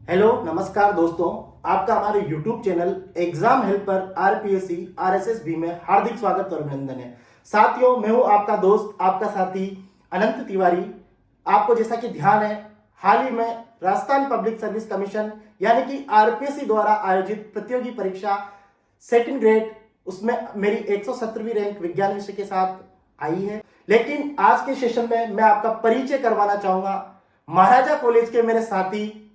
Hello नमस्कार दोस्तों, आपका हमारे YouTube चैनल एग्जाम हेल्प पर आरपीएससी आरएसएसबी में हार्दिक स्वागत और अभिनंदन है। साथियों, मैं हूं आपका दोस्त, आपका साथी अनंत तिवारी। आपको जैसा कि ध्यान है, हाल ही में राजस्थान पब्लिक सर्विस कमीशन यानी कि आरपीएससी द्वारा आयोजित प्रतियोगी परीक्षा सेकंड ग्रेड, उसमें मेरी 170वीं रैंक विज्ञान विषय के साथ आई है। लेकिन आज के सेशन में मैं आपका परिचय करवाना चाहूंगा महाराजा कॉलेज के मेरे साथी,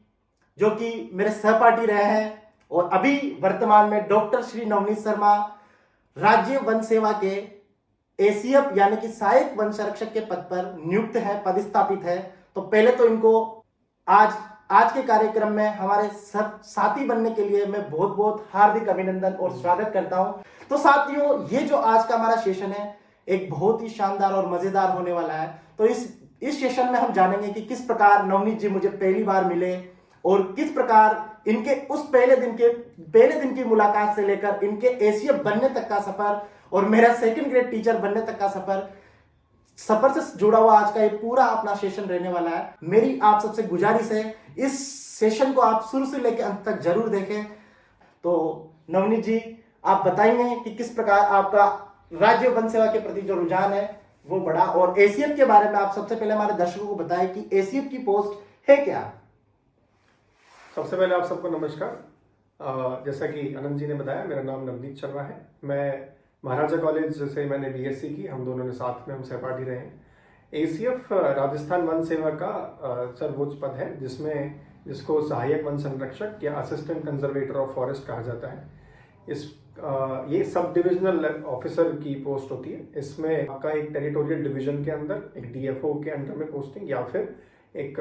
जो कि मेरे सहपाठी रहे हैं और अभी वर्तमान में डॉक्टर श्री नवनीत शर्मा राज्य वन सेवा के एसीएफ यानी कि सहायक वन संरक्षक के पद पर नियुक्त है, पदस्थापित है। तो पहले तो इनको आज के कार्यक्रम में हमारे साथी बनने के लिए मैं बहुत बहुत हार्दिक अभिनंदन और स्वागत करता हूं। तो साथियों, ये जो आज का हमारा सेशन है एक बहुत ही शानदार और मजेदार होने वाला है। तो इस सेशन में हम जानेंगे कि किस प्रकार नवनीत जी मुझे पहली बार मिले और किस प्रकार इनके उस पहले दिन की मुलाकात से लेकर इनके एसीएफ बनने तक का सफर और मेरा सेकंड ग्रेड टीचर बनने तक का सफर से जुड़ा हुआ आज का ये पूरा अपना सेशन रहने वाला है। मेरी आप सबसे गुजारिश है, इस सेशन को आप शुरू से लेकर अंत तक जरूर देखें। तो नवनीत जी, आप बताएंगे कि किस प्रकार आपका राज्य वन सेवा के प्रति जो रुझान है वो बढ़ा, और एसीएफ के बारे में आप सबसे पहले हमारे दर्शकों को बताएं कि एसीएफ की पोस्ट है क्या। सबसे पहले आप सबको नमस्कार। जैसा कि आनंद जी ने बताया, मेरा नाम नवनीत शर्मा है। मैं महाराजा कॉलेज से मैंने बीएससी की, हम दोनों ने साथ में हम सहपाठी रहे हैं। एसीएफ राजस्थान वन सेवा का सर्वोच्च पद है, जिसको सहायक वन संरक्षक या असिस्टेंट कंजर्वेटर ऑफ फॉरेस्ट कहा जाता है। ये सब डिविजनल ऑफिसर की पोस्ट होती है। इसमें आपका एक टेरिटोरियल डिवीजन के अंदर एक डीएफओ के अंडर में पोस्टिंग, या फिर एक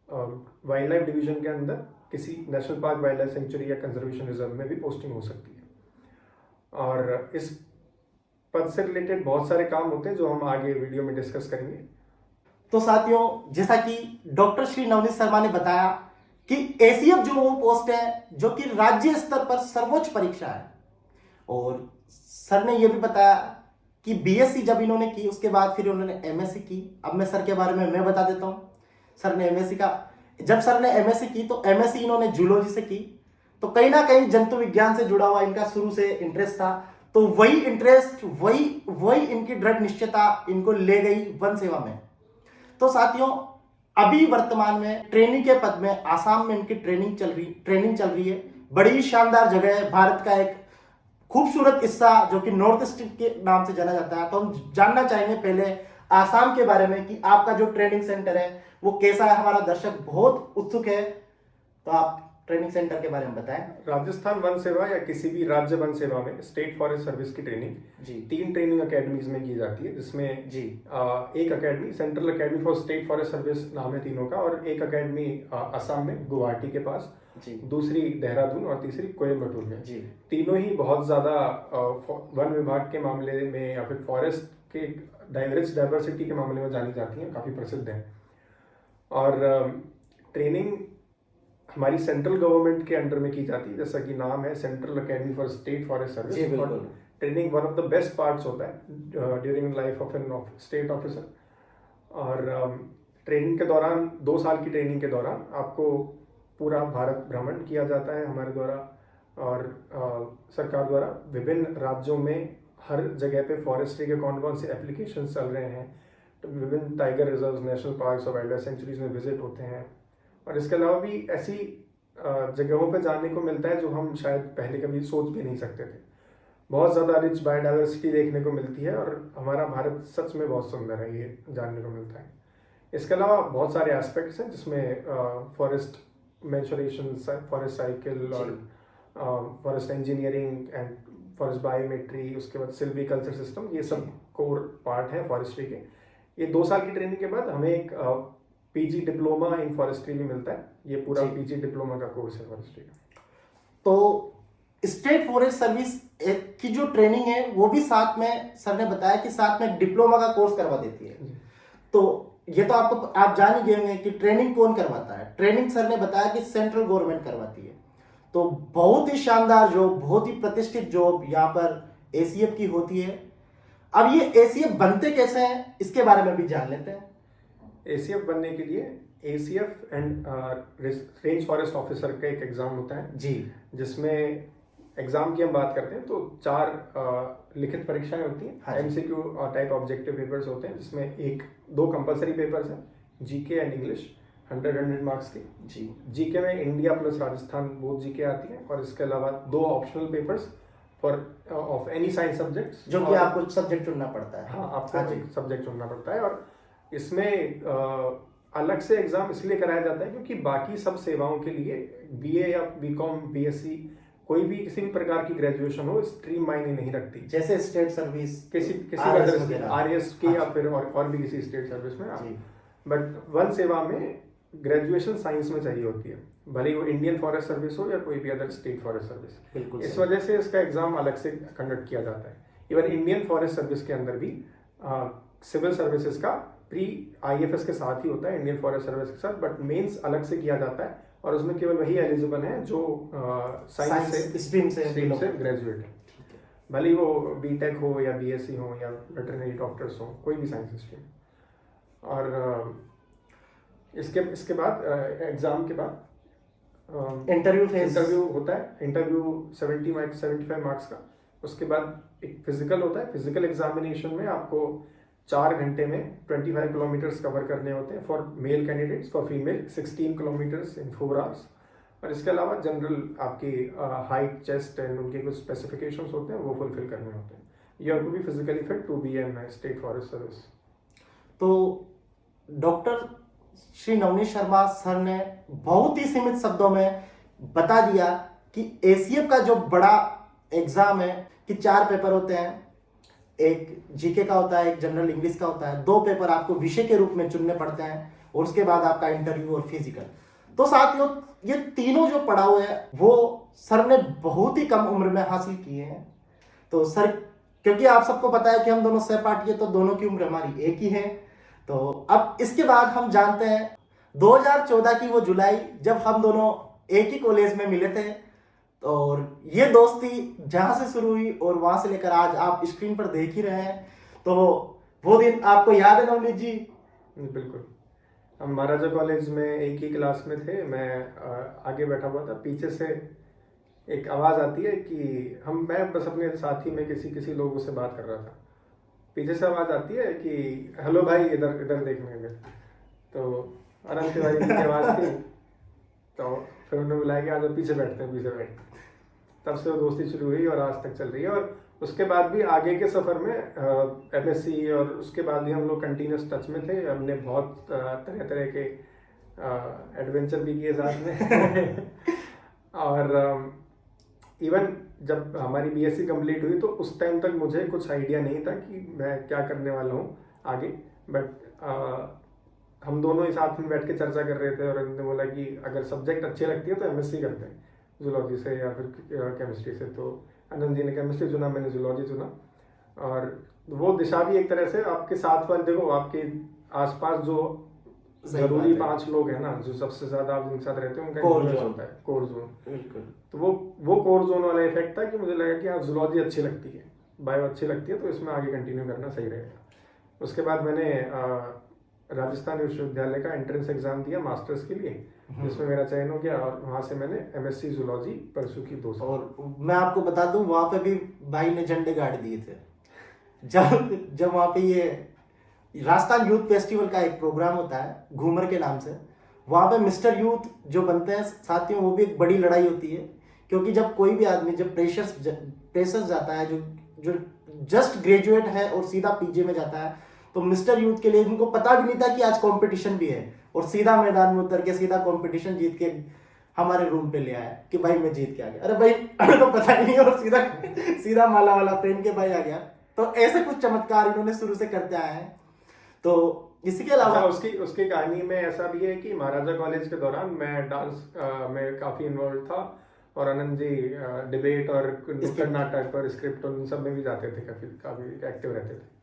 वाइल्ड लाइफ डिवीजन के अंदर किसी national park, wild life sanctuary या कंजर्वेशन रिजर्व में भी पोस्टिंग हो सकती है। और इस पद से रिलेटेड बहुत सारे काम होते हैं जो हम आगे वीडियो में डिस्कस करेंगे। तो साथियों, जैसा कि डॉक्टर श्री नवनीत शर्मा ने बताया कि एसीएफ जो वो पोस्ट है जो कि राज्य स्तर पर सर्वोच्च परीक्षा है, और सर ने यह भी बताया कि बीएससी जब इन्होंने की उसके बाद फिर उन्होंने एमएससी की। अब मैं सर के बारे में मैं बता देता हूं। जब सर ने एमएससी की तो एमएससी इन्होंने जूलॉजी से की। तो कहीं ना कहीं जंतु विज्ञान से जुड़ा हुआ इनका शुरू से इंटरेस्ट था। तो वही इंटरेस्ट, वही इनकी दृढ़ निश्चयता इनको ले गई वन सेवा में। तो साथियों, अभी वर्तमान में ट्रेनिंग के पद में आसाम में इनकी ट्रेनिंग चल रही है। बड़ी शानदार जगह है, भारत का एक खूबसूरत हिस्सा जो कि नॉर्थ ईस्ट के नाम से जाना जाता है। तो हम जानना चाहेंगे पहले आसाम के बारे में कि आपका जो ट्रेनिंग सेंटर है वो कैसा है। हमारा दर्शक बहुत उत्सुक है, तो आप ट्रेनिंग सेंटर के बारे में बताएं। राजस्थान वन सेवा या किसी भी राज्य वन सेवा में स्टेट फॉरेस्ट सर्विस की ट्रेनिंग 3 ट्रेनिंग अकेडमीज में की जाती है, जिसमें एक academy central academy for state forest service नाम है तीनों का, और एक अकेडमी असम में गुवाहाटी के पास, दूसरी देहरादून और तीसरी कोयम्बटूर में। तीनों ही बहुत ज्यादा वन विभाग के मामले में या फिर फॉरेस्ट के डाइवर्सिटी के मामले में जानी जाती हैं, काफी प्रसिद्ध हैं। और ट्रेनिंग हमारी सेंट्रल गवर्नमेंट के अंडर में की जाती है, जैसा कि नाम है central academy for state forest service. और training one of the best parts होता है during life of an state officer. और ट्रेनिंग के दौरान 2 साल की ट्रेनिंग के दौरान आपको पूरा भारत भ्रमण किया जाता है हमारे द्वारा, और सरकार द्वारा विभिन्न राज्यों में हर जगह पे फॉरेस्ट्री के कौन से एप्लीकेशन चल रहे हैं, तो विभिन्न टाइगर रिजर्व, नेशनल पार्क्स और वाइल्ड लाइफ सेंचुरीज में विजिट होते हैं। और इसके अलावा भी ऐसी जगहों पर जाने को मिलता है जो हम शायद पहले कभी सोच भी नहीं सकते थे। बहुत ज़्यादा रिच बायोडाइवर्सिटी देखने को मिलती है, और हमारा भारत सच में बहुत सुंदर है, ये जानने को मिलता है। इसके अलावा बहुत सारे एस्पेक्ट्स हैं जिसमें फॉरेस्ट मेंसुरेशन, फॉरेस्ट साइकिल और forest engineering and forest biometry, उसके बाद सिल्वीकल्चर सिस्टम, ये सब कोर पार्ट है फॉरेस्ट्री के। ये 2 साल की ट्रेनिंग के बाद हमें एक पीजी डिप्लोमा इन फॉरेस्ट्री भी मिलता है। ये पूरा पीजी डिप्लोमा का कोर्स है फॉरेस्ट्री का। तो स्टेट फॉरेस्ट सर्विस की जो ट्रेनिंग है वो भी साथ में सर ने बताया कि साथ में डिप्लोमा का कोर्स करवा देती है। तो ये तो आप जान ही गए होंगे कि ट्रेनिंग कौन करवाता है। ट्रेनिंग सर ने बताया कि सेंट्रल गवर्नमेंट करवाती है। तो बहुत ही शानदार जॉब, बहुत ही प्रतिष्ठित जॉब यहाँ पर एसीएफ की होती है। अब ये एसीएफ बनते कैसे हैं इसके बारे में भी जान लेते हैं। एसीएफ बनने के लिए ACF and range forest officer का एक एग्जाम होता है जी, जिसमें एग्जाम की हम बात करते हैं तो 4 लिखित परीक्षाएं होती हैं। हाँ जी। MCQ टाइप ऑब्जेक्टिव पेपर्स होते हैं जिसमें 2 कंपलसरी पेपर्स हैं, जीके एंड इंग्लिश, 100 मार्क्स की। जी, जीके में India plus Rajasthan both GK आती है, और इसके अलावा 2 optional papers for of any science subjects, जो कि आपको सब्जेक्ट चुनना पड़ता है। हाँ, आपको हाँ जी। एक सब्जेक्ट चुनना पड़ता है। और इसमें अलग से एग्जाम इसलिए कराया जाता है क्योंकि बाकी सब सेवाओं के लिए BA या BCom BSc कोई भी किसी भी प्रकार की ग्रेजुएशन हो स्ट्रीम मायने नहीं रखती। जैसे स्टेट सर्विस, किसी RS अदर वगैरह। RS की हाँ या जी। फिर और भी किसी स्टेट सर्विस में जी। बट वन सेवा में ग्रेजुएशन साइंस में चाहिए होती है, भले ही वो इंडियन फॉरेस्ट सर्विस हो या कोई भी अदर स्टेट फॉरेस्ट सर्विस। बिल्कुल इस सही। वजह से इसका एग्जाम अलग से कंडक्ट किया जाता है। इवन इंडियन फॉरेस्ट सर्विस के अंदर भी सिविल सर्विसेज का प्री IFS के साथ ही होता है, इंडियन फॉरेस्ट सर्विस के साथ, बट मेंस अलग से किया जाता है और उसमें केवल वही एलिजिबल है जो साइंस से स्ट्रीम से ग्रेजुएट है, भले ही वो BTech हो या BSc हो या वेटरनरी डॉक्टर्स हो, कोई भी साइंस स्ट्रीम। और इसके बाद एग्जाम के बाद इंटरव्यू होता है। इंटरव्यू 75 मार्क्स का। उसके बाद एक फिजिकल होता है। फिजिकल एग्जामिनेशन में आपको 4 घंटे में 25 किलोमीटर्स कवर करने होते हैं for male candidates, for female 16 kilometres in 4 hours. और इसके अलावा जनरल आपकी हाइट, चेस्ट एंड उनके कुछ स्पेसिफिकेशंस होते हैं वो फुलफिल करने होते हैं। You have to be physically fit to be an state forest service. तो डॉक्टर श्री नवनीत शर्मा सर ने बहुत ही सीमित शब्दों में बता दिया कि ACF का जो बड़ा एग्जाम है कि 4 पेपर होते हैं, एक जीके का होता है, एक जनरल इंग्लिश का होता है, 2 पेपर आपको विषय के रूप में चुनने पड़ते हैं और उसके बाद आपका इंटरव्यू और फिजिकल। तो साथियों ये तीनों जो पड़ाव है वो सर ने बहुत ही कम उम्र में हासिल किए हैं। तो सर, क्योंकि आप सबको पता है कि हम दोनों सहपाठी है तो दोनों की उम्र हमारी एक ही है। तो अब इसके बाद हम जानते हैं 2014 की वो जुलाई जब हम दोनों एक ही कॉलेज में मिले थे, और ये दोस्ती जहां से शुरू हुई और वहां से लेकर आज आप स्क्रीन पर देख ही रहे हैं। तो वो दिन आपको याद है नवनीत जी? बिल्कुल। हम महाराजा कॉलेज में एक ही क्लास में थे। मैं आगे बैठा हुआ था, पीछे से एक आवाज़ आती है कि मैं बस अपने साथी में किसी लोगों से बात कर रहा था। पीछे से आवाज़ आती है कि हेलो भाई, इधर इधर देखने में। तो अनंत तिवारी की आवाज़ थी। तो फिर उन्होंने बुलाया कि आज पीछे बैठते हैं, पीछे बैठते हैं। तब से वो दोस्ती शुरू हुई और आज तक चल रही है। और उसके बाद भी आगे के सफ़र में MSc और उसके बाद भी हम लोग कंटिन्यूस टच में थे। हमने बहुत तरह तरह के एडवेंचर भी किए साथ में और इवन जब हमारी BSc कंप्लीट हुई तो उस टाइम तक मुझे कुछ आइडिया नहीं था कि मैं क्या करने वाला हूँ आगे। बट हम दोनों ही साथ में बैठ के चर्चा कर रहे थे और उन्होंने बोला कि अगर सब्जेक्ट अच्छे लगती है तो MSc करते हैं, जूलॉजी से या फिर केमिस्ट्री से। तो आनंद जी ने केमिस्ट्री चुना, मैंने जूलॉजी चुना। और वो दिशा भी एक तरह से आपके साथ वाले, देखो आपके आसपास जो जरूरी 5 लोग हैं ना, जो सबसे ज्यादा आप जिनके साथ रहते हैं उनका इन्फ्लुएंस होता है, कोर जोन। तो वो कोर जोन वाला इफेक्ट था कि मुझे लगा कि आप जूलॉजी अच्छी लगती है, बायो अच्छी लगती है, तो इसमें आगे कंटिन्यू करना सही रहेगा। उसके बाद मैंने राजस्थान विश्वविद्यालय का एंट्रेंस एग्जाम दिया मास्टर्स के लिए, जिसमें मेरा चयन हो गया और वहां से मैंने MSc जूलॉजी परसू की 2 साल। और मैं आपको बता दूं वहां पे भी भाई ने झंडे गाड़ दिए थे जब वहां पे ये राजस्थान यूथ फेस्टिवल का एक प्रोग्राम होता है घूमर के नाम से, वहां पे मिस्टर यूथ जो बनते हैं साथियों, वो भी एक बड़ी लड़ाई होती है। क्योंकि जब कोई भी आदमी जब प्रेशर्स जाता है, जो जस्ट ग्रेजुएट है और सीधा PG में जाता है, तो मिस्टर यूथ के लिए उनको पता भी नहीं था कि आज कंपटीशन भी है, और सीधा मैदान में उतर के सीधा कंपटीशन जीत के हमारे रूम पे ले आया कि भाई मैं जीत के आ गया। अरे भाई हमें तो पता ही नहीं, और सीधा माला वाला पहन के भाई आ गया। तो ऐसे कुछ चमत्कार इन्होंने शुरू से करते आए हैं। तो इसके अलावा उसकी कहानी में ऐसा भी है कि महाराजा कॉलेज के दौरान मैं डांस में काफी इन्वॉल्व था, और आनंद जी डिबेट और नुक्कड़ नाटक और स्क्रिप्ट और इन सब में भी जाते थे, काफी एक्टिव रहते थे।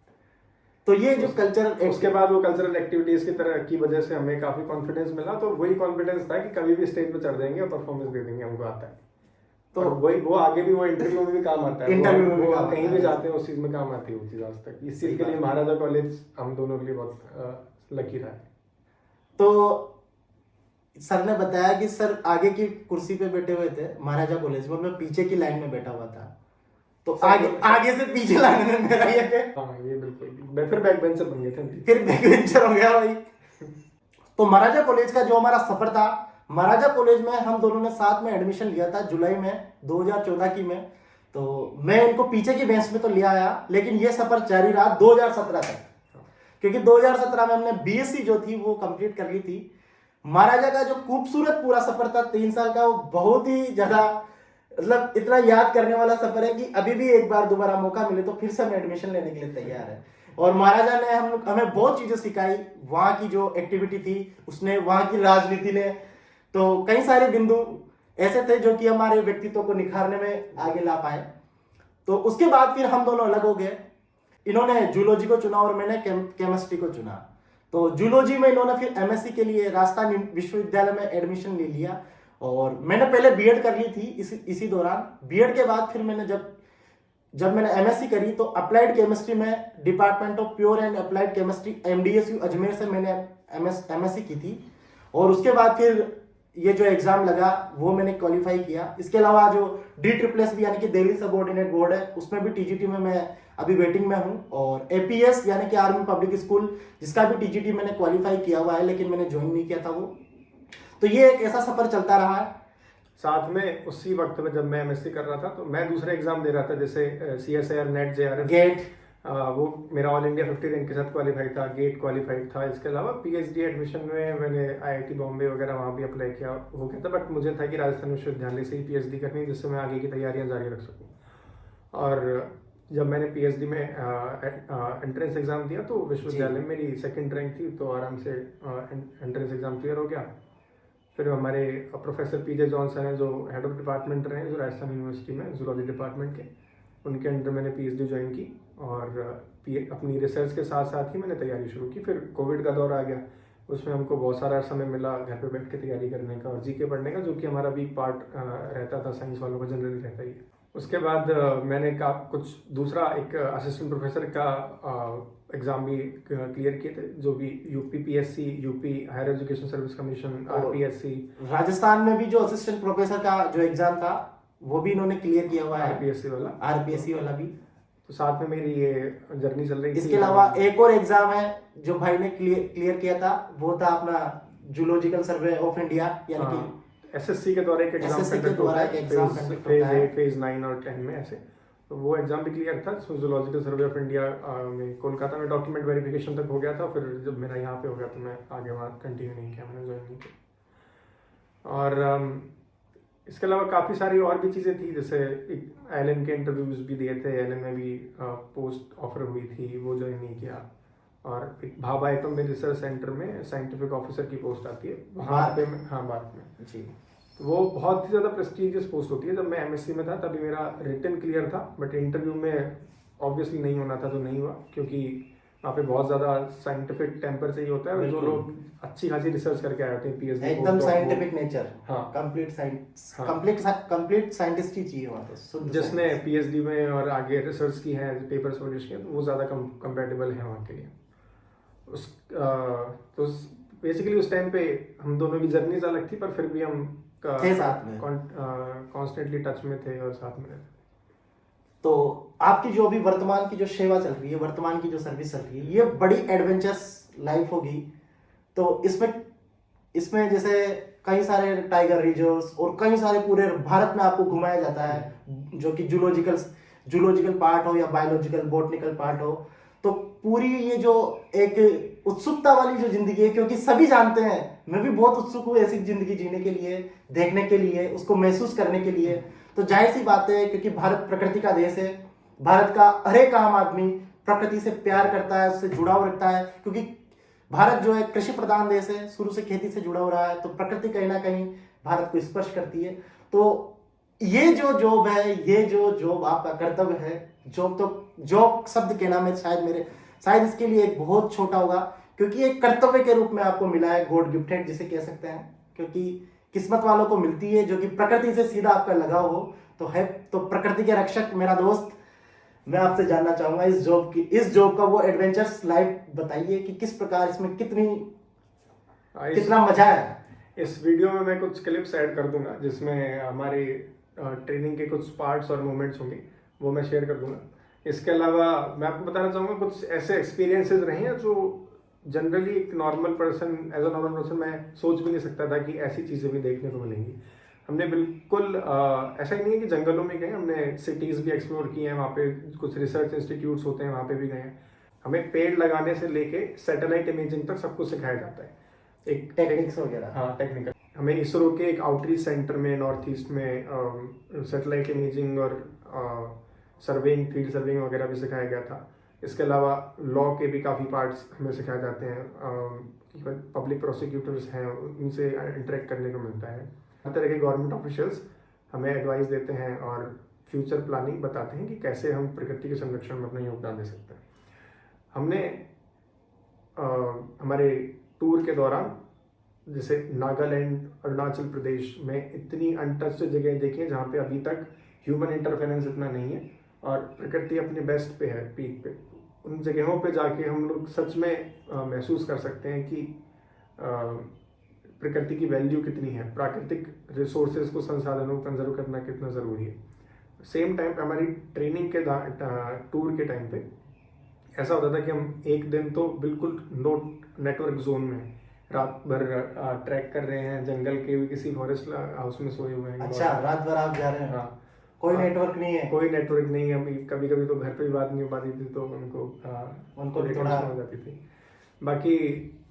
तो ये जो कल्चरल, उसके बाद वो कल्चरल एक्टिविटीज की तरह की वजह से हमें काफी कॉन्फिडेंस मिला। तो वही कॉन्फिडेंस था कि कभी भी स्टेज पे चढ़ जाएंगे और परफॉर्मेंस दे देंगे, हमको आता है। तो वही वो आगे भी वो इंटरव्यू में भी काम आता है, इंटरव्यू में भी काम कहीं भी जाते हैं उस चीज में काम आती है वो चीज आज तक। इस चीज के लिए महाराजा कॉलेज हम दोनों के लिए बहुत लकी रहा है। तो सर ने बताया कि सर आगे की कुर्सी पे बैठे हुए थे महाराजा कॉलेज में, मैं पीछे की लाइन में बैठा हुआ था, तो आगे आगे से पीछे लाने में मेरा ये बिल्कुल मैं फिर बैक बेंचर बन गए थे, फिर बैक बेंचर हो गया भाई। तो महाराजा कॉलेज का जो हमारा सफर था, महाराजा कॉलेज में हम दोनों ने साथ में एडमिशन लिया था जुलाई में 2014 की में। तो मैं इनको पीछे की बेंच में तो ले आया, लेकिन ये सफर जारी रहा 2017 तक, क्योंकि 2017 में हमने बीएससी जो थी वो कंप्लीट कर ली थी। महाराजा का जो खूबसूरत पूरा सफर था 3 साल का, वो बहुत ही ज्यादा मतलब इतना याद करने वाला सफर है कि अभी भी एक बार दोबारा मौका मिले तो फिर से हम एडमिशन लेने के लिए तैयार है। और महाराजा ने हमें बहुत चीजें सिखाई, वहाँ की जो एक्टिविटी थी उसने, वहाँ की राजनीति ने, तो कई सारे बिंदु ऐसे थे जो कि हमारे व्यक्तित्व को निखारने में आगे ला पाए। तो उसके बाद फिर हम दोनों अलग हो गए, इन्होंने जूलॉजी को चुना और मैंने केमिस्ट्री को चुना। तो जूलॉजी में इन्होंने फिर एमएससी के लिए राजस्थान विश्वविद्यालय में एडमिशन ले लिया, और मैंने पहले बीएड कर ली थी इसी दौरान। बीएड के बाद फिर मैंने जब मैंने एमएससी करी तो अप्लाइड केमिस्ट्री में department of pure and applied chemistry MDSU Ajmer से मैंने एमएससी की थी। और उसके बाद फिर ये जो एग्जाम लगा वो मैंने क्वालिफाई किया। इसके अलावा जो DSSS यानी कि दिल्ली सबऑर्डिनेट बोर्ड है, उसमें भी टीजीटी में मैं अभी वेटिंग में हूं। और एपीएस यानी कि आर्मी पब्लिक स्कूल, जिसका भी टीजीटी मैंने क्वालिफाई किया हुआ है, लेकिन मैंने ज्वाइन नहीं किया था वो। तो ये एक ऐसा सफर चलता रहा है। साथ में उसी वक्त में जब मैं एमएससी कर रहा था तो मैं दूसरे एग्जाम दे रहा था, जैसे CSIR नेट JRF गेट, वो मेरा ऑल इंडिया 50 रैंक के साथ क्वालिफाई था, गेट क्वालिफाइड था। इसके अलावा पीएचडी एडमिशन में मैंने IIT बॉम्बे वगैरह वहाँ भी अप्लाई किया, हो गया था। बट मुझे था कि राजस्थान विश्वविद्यालय से ही पीएचडी करनी, जिससे मैं आगे की तैयारियाँ जारी रख सकूँ। और जब मैंने पीएचडी में एंट्रेंस एग्जाम दिया तो विश्वविद्यालय में मेरी 2nd रैंक थी, तो आराम से एंट्रेंस एग्जाम क्लियर हो गया। फिर हमारे प्रोफेसर PJ जॉनसन हैं, जो हेड ऑफ डिपार्टमेंट रहे जो राजस्थान यूनिवर्सिटी में जूलॉजी डिपार्टमेंट के, उनके अंडर मैंने पीएचडी ज्वाइन की और अपनी रिसर्च के साथ साथ ही मैंने तैयारी शुरू की। फिर कोविड का दौर आ गया, उसमें हमको बहुत सारा समय मिला घर पे बैठ के तैयारी करने का और जीके पढ़ने का, जो कि हमारा वीक पार्ट रहता था, साइंस वालों का जनरली रहता ही है। उसके बाद मैंने कुछ दूसरा एक असिस्टेंट प्रोफेसर का एग्जाम भी क्लियर किए थे, जो भी UPPSC, UP higher education service commission, RPSC। Rajasthan में भी जो असिस्टेंट प्रोफेसर का जो एग्जाम था वो भी इन्होंने क्लियर किया हुआ है, RPSC वाला भी। तो साथ में मेरी ये जर्नी चल रही थी। इसके अलावा एक और एग्जाम है जो भाई ने क्लियर किया था, वो था अपना जूलॉजिकल सर्वे ऑफ इंडिया, यानी कि SSC के द्वारा एक एग्जाम कंडक्ट होता है, फेज 9 और 10 में ऐसे। तो वो एग्जाम भी क्लियर था, जूलॉजिकल सर्वे ऑफ इंडिया में कोलकाता में डॉक्यूमेंट वेरिफिकेशन तक हो गया था। फिर जब मेरा यहाँ पे हो गया तो मैं आगे वहाँ कंटिन्यू नहीं किया, मैंने ज्वाइन नहीं किया। और इसके अलावा काफ़ी सारी और भी चीज़ें थी, जैसे ALN के इंटरव्यूज़ भी दिए थे, ALN में भी पोस्ट ऑफर हुई थी, वो ज्वाइन नहीं किया। और एक भाभा एटम में रिसर्च सेंटर में साइंटिफिक ऑफिसर की पोस्ट आती है वहाँ पे, भारत में जी। तो वो बहुत ही ज़्यादा प्रेस्टिजियस पोस्ट होती है। जब मैं MSc में था तभी मेरा रिटन क्लियर था, बट इंटरव्यू में ऑब्वियसली नहीं होना था, तो नहीं हुआ, क्योंकि वहाँ पे बहुत ज़्यादा साइंटिफिक टेम्पर चाहिए होता है, और जो लोग अच्छी खासी रिसर्च करके आए होते हैं PhD, एकदम साइंटिफिक नेचर, हाँ, कंप्लीट साइंटिस्ट ही चाहिए वहाँ पे, जिसने PhD में और आगे रिसर्च की है, पेपर्स पब्लिश किए, तो वो ज़्यादा कंपेटेबल है वहाँ के लिए। तो बेसिकली उस टाइम पे हम दोनों की जर्नीज अलग थी, पर फिर भी हम साथ में कॉन्स्टेंटली टच में थे और साथ में रहते। तो आपकी जो अभी वर्तमान की जो सेवा चल रही है, वर्तमान की जो सर्विस चल रही है, ये बड़ी एडवेंचरस लाइफ होगी। तो इसमें जैसे कई सारे टाइगर रिजर्व्स और कई सारे पूरे भारत में आपको घुमाया जाता है, जो कि जूलॉजिकल पार्ट हो या बायोलॉजिकल बॉटनिकल पार्ट हो। तो पूरी ये जो एक उत्सुकता वाली जो जिंदगी है, क्योंकि सभी जानते हैं, मैं भी बहुत उत्सुक हूँ ऐसी जिंदगी जीने के लिए, देखने के लिए, उसको महसूस करने के लिए। तो जाहिर सी बात है, क्योंकि भारत प्रकृति का देश है, भारत का हर एक आम आदमी प्रकृति से प्यार करता है, उससे जुड़ाव रखता है, क्योंकि भारत जो है कृषि प्रधान देश है, शुरू से खेती से जुड़ा हो रहा है, तो प्रकृति कहीं ना कहीं भारत को स्पर्श करती है। तो ये जो जॉब है, ये जो जॉब आपका कर्तव्य है, जॉब शब्द के नाम है, शायद इसके लिए एक बहुत छोटा होगा, क्योंकि एक कर्तव्य के रूप में आपको मिला है, गॉड गिफ्टेड जिसे कह सकते हैं, क्योंकि किस्मत वालों को मिलती है, जो कि प्रकृति से सीधा आपका लगाव हो तो है। तो प्रकृति के रक्षक मेरा दोस्त, मैं आपसे जानना चाहूंगा इस जॉब का वो एडवेंचरस लाइफ बताइए कि किस प्रकार इसमें कितना मजा है। इस वीडियो में मैं कुछ क्लिप्स ऐड कर दूंगा जिसमें हमारे ट्रेनिंग के कुछ पार्ट्स और मोमेंट्स होंगे, वो मैं शेयर कर दूंगा। इसके अलावा मैं आपको बताना चाहूँगा कुछ ऐसे एक्सपीरियंसेस रहे हैं जो जनरली एक normal person, as a normal person मैं सोच भी नहीं सकता था कि ऐसी चीज़ें भी देखने को मिलेंगी। हमने बिल्कुल ऐसा ही नहीं है कि जंगलों में गए, हमने सिटीज़ भी एक्सप्लोर किए हैं, वहाँ पे कुछ रिसर्च इंस्टीट्यूट्स होते हैं, वहाँ पे भी गए हैं। हमें पेड़ लगाने से लेके सैटेलाइट इमेजिंग तक सब कुछ सिखाया जाता है, एक टेक्निक्स वगैरह। हाँ, टेक्निकल। हमें इसरो के एक आउटरीच सेंटर में नॉर्थ ईस्ट में सैटेलाइट इमेजिंग और सर्वेइंग, फील्ड सर्वेइंग वगैरह भी सिखाया गया था। इसके अलावा लॉ के भी काफ़ी पार्ट्स हमें सिखाए जाते हैं, इवन पब्लिक प्रोसिक्यूटर्स हैं, उनसे इंटरेक्ट करने को मिलता है। हर तरह के गवर्नमेंट ऑफिशियल्स हमें एडवाइस देते हैं और फ्यूचर प्लानिंग बताते हैं कि कैसे हम प्रकृति के संरक्षण में अपना योगदान दे सकते हैं। हमने हमारे टूर के दौरान जैसे नागालैंड, अरुणाचल प्रदेश में इतनी अनटच्ड जगह देखी है जहाँ पे अभी तक ह्यूमन इंटरफेरेंस इतना नहीं है और प्रकृति अपने बेस्ट पे है, पीक पे। उन जगहों पे जाके हम लोग सच में महसूस कर सकते हैं कि प्रकृति की वैल्यू कितनी है, प्राकृतिक रिसोर्सेज को, संसाधनों को कंजर्व करना कितना ज़रूरी है। सेम टाइम पे हमारी ट्रेनिंग के टूर के टाइम पे ऐसा होता था कि हम एक दिन तो बिल्कुल नो नेटवर्क जोन में रात भर ट्रैक कर रहे हैं, जंगल के किसी फॉरेस्ट हाउस में सोए हुए हैं। अच्छा, रात भर आप जा रहे हैं? हाँ, कोई नेटवर्क नहीं है? कोई नेटवर्क नहीं है। कभी कभी तो घर पे भी बात नहीं हो पाती थी, तो उनको भी थोड़ा हो जाती थी। बाकी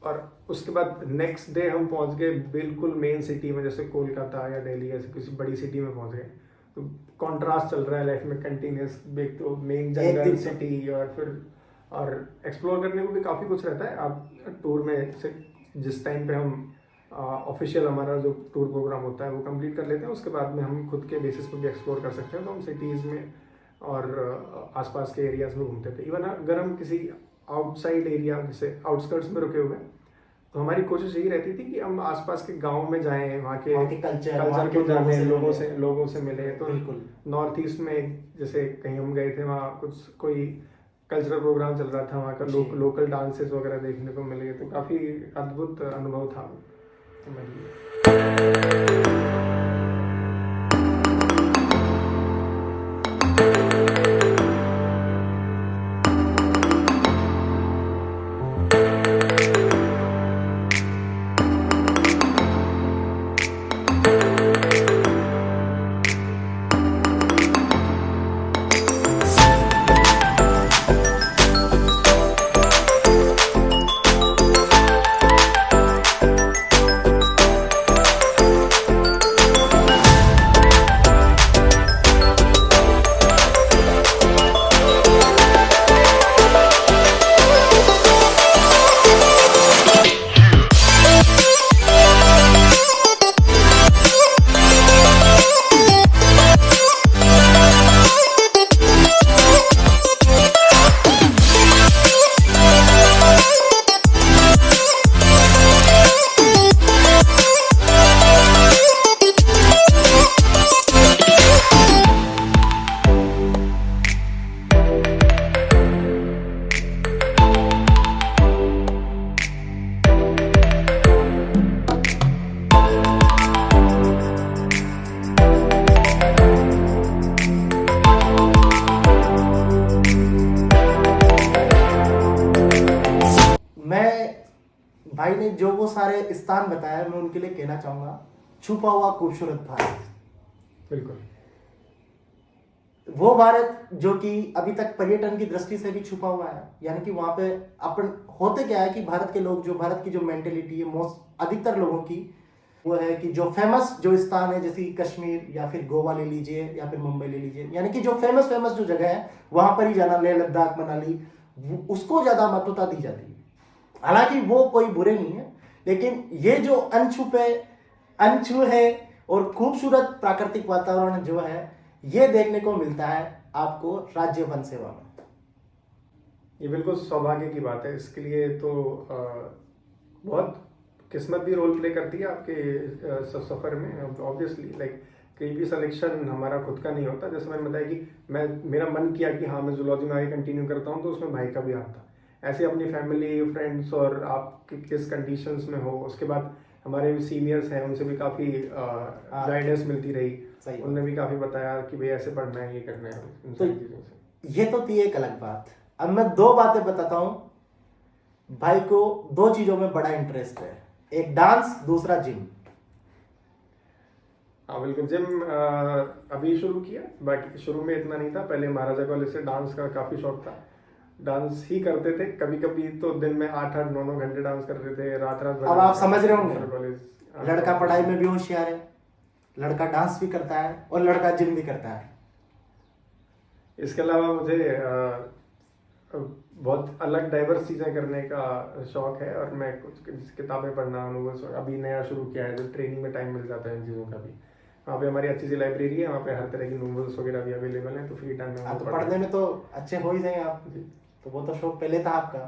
और उसके बाद नेक्स्ट डे हम पहुंच गए बिल्कुल मेन सिटी में, जैसे कोलकाता या दिल्ली ऐसे किसी बड़ी सिटी में पहुंच गए। तो कॉन्ट्रास्ट चल रहा है लाइफ में कंटिन्यूस, एक तो मेन जंगल सिटी और एक्सप्लोर करने को भी काफ़ी कुछ रहता है। आप टूर में से जिस टाइम पे हम ऑफिशियल हमारा जो टूर प्रोग्राम होता है वो कंप्लीट कर लेते हैं, उसके बाद में हम खुद के बेसिस पर भी एक्सप्लोर कर सकते हैं। तो हम सिटीज़ में और आसपास के एरियाज में घूमते थे। इवन अगर हम किसी आउटसाइड एरिया जैसे आउटस्कर्ट्स में रुके हुए हैं तो हमारी कोशिश यही रहती थी कि हम आसपास के गांव में जाएं, वहाँ के कल्चर को जाने, लोगों से मिले। तो नॉर्थ ईस्ट में जैसे कहीं हम गए थे, वहाँ कोई कल्चरल प्रोग्राम चल रहा था, वहाँ का लोकल डांसेस वगैरह देखने को मिले, तो काफ़ी अद्भुत अनुभव था हमारे लिए। भाई ने जो वो सारे स्थान बताया, मैं उनके लिए कहना चाहूंगा, छुपा हुआ खूबसूरत भारत। बिल्कुल वो भारत जो कि अभी तक पर्यटन की दृष्टि से भी छुपा हुआ है। यानी कि वहां पे अपन होते क्या है कि भारत के लोग, जो भारत की जो मेंटेलिटी है मोस्ट अधिकतर लोगों की, वो है कि जो फेमस जो स्थान है, जैसे कश्मीर या फिर गोवा ले लीजिए या फिर मुंबई ले लीजिए, यानी कि जो फेमस जो जगह है वहां पर ही जाना, लेह लद्दाख मनाली, उसको ज्यादा महत्वता दी जाती है। हालांकि वो कोई बुरे नहीं है, लेकिन ये जो अनछू है और खूबसूरत प्राकृतिक वातावरण जो है, ये देखने को मिलता है आपको राज्य वन सेवा में। ये बिल्कुल सौभाग्य की बात है। इसके लिए तो बहुत किस्मत भी रोल प्ले करती है आपके सफर में। ऑब्वियसली लाइक कहीं भी सिलेक्शन हमारा खुद का नहीं होता। जैसे मैंने बताया कि मेरा मन किया कि हाँ मैं जूलॉजी में आगे कंटिन्यू करता हूँ, तो उसमें भाई का भी हाथ था। ऐसे अपनी फैमिली, फ्रेंड्स और आप किस कंडीशंस में हो, उसके बाद हमारे सीनियर्स हैं उनसे भी काफ़ी गाइडेंस मिलती रही। सही उनने भी काफ़ी बताया कि भाई ऐसे पढ़ना है, ये करना है, इन तो सारी चीज़ों से। ये तो थी एक अलग बात। अब मैं दो बातें बताता हूँ। भाई को दो चीजों में बड़ा इंटरेस्ट है, एक डांस, दूसरा जिम। हाँ बिल्कुल, जिम अभी शुरू किया, बाकी शुरू में इतना नहीं था। पहले महाराजा कॉलेज से डांस का काफ़ी शौक था, डांस ही करते थे। कभी कभी तो दिन में 8-8 9-9 घंटे डांस करते थे, रात रात भर। अब आप समझ रहे होंगे, कॉलेज लड़का पढ़ाई में भी होशियार है, लड़का डांस भी करता है और लड़का जिम भी करता है। इसके अलावा मुझे बहुत अलग डाइवर्स चीज़ें करने का शौक है, और मैं कुछ किताबें पढ़ना, नोवेल्स अभी नया शुरू किया है, जो ट्रेनिंग में टाइम मिल जाता है इन चीज़ों का भी। वहाँ पे हमारी अच्छी सी लाइब्रेरी है, वहाँ पे हर तरह की नोवेल्स वगैरह भी अवेलेबल हैं, तो फ्री टाइम में हाँ, वो तो पढ़ने में तो अच्छे हो ही जाएंगे आप। जी। तो वो तो शौक पहले था आपका।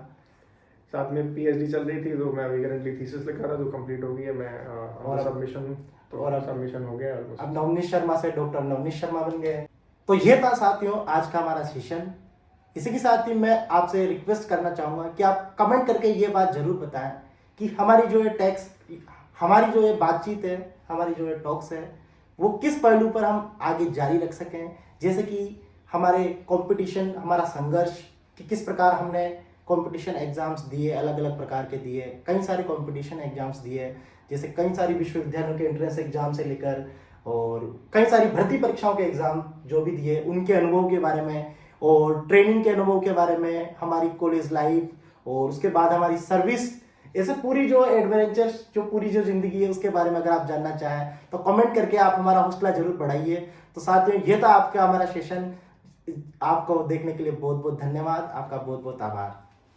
साथ में पीएचडी चल रही थी, तो मैं अभी करंटली थीसिस लिख रहा था, जो कंप्लीट हो गई है। मैं और सबमिशन, तो और अब सबमिशन हो गया। अब नवनीत शर्मा से डॉक्टर नवनीत शर्मा बन गए। तो ये था साथियों आज का हमारा सेशन। इसी के साथ ही मैं आपसे रिक्वेस्ट करना चाहूँगा कि आप कमेंट करके ये बात जरूर बताएं कि हमारी जो ये हमारी जो ये बातचीत है, हमारी जो ये टॉक्स है, वो किस पहलू पर हम आगे जारी रख सकें। जैसे कि हमारे कंपटीशन, हमारा संघर्ष, कि किस प्रकार हमने कंपटीशन एग्जाम्स दिए, अलग अलग प्रकार के दिए, कई सारे कंपटीशन एग्जाम्स दिए, जैसे कई सारी विश्वविद्यालयों के एंट्रेंस एग्जाम से लेकर और कई सारी भर्ती परीक्षाओं के एग्जाम जो भी दिए, उनके अनुभव के बारे में और ट्रेनिंग के अनुभव के बारे में, हमारी कॉलेज लाइफ और उसके बाद हमारी सर्विस, ऐसे पूरी जो एडवेंचर्स, जो पूरी जो जिंदगी है उसके बारे में अगर आप जानना चाहें तो कमेंट करके आप हमारा हौसला जरूर बढ़ाइए। तो साथियों ये था आपका हमारा सेशन। आपको देखने के लिए बहुत बहुत धन्यवाद, आपका बहुत बहुत आभार।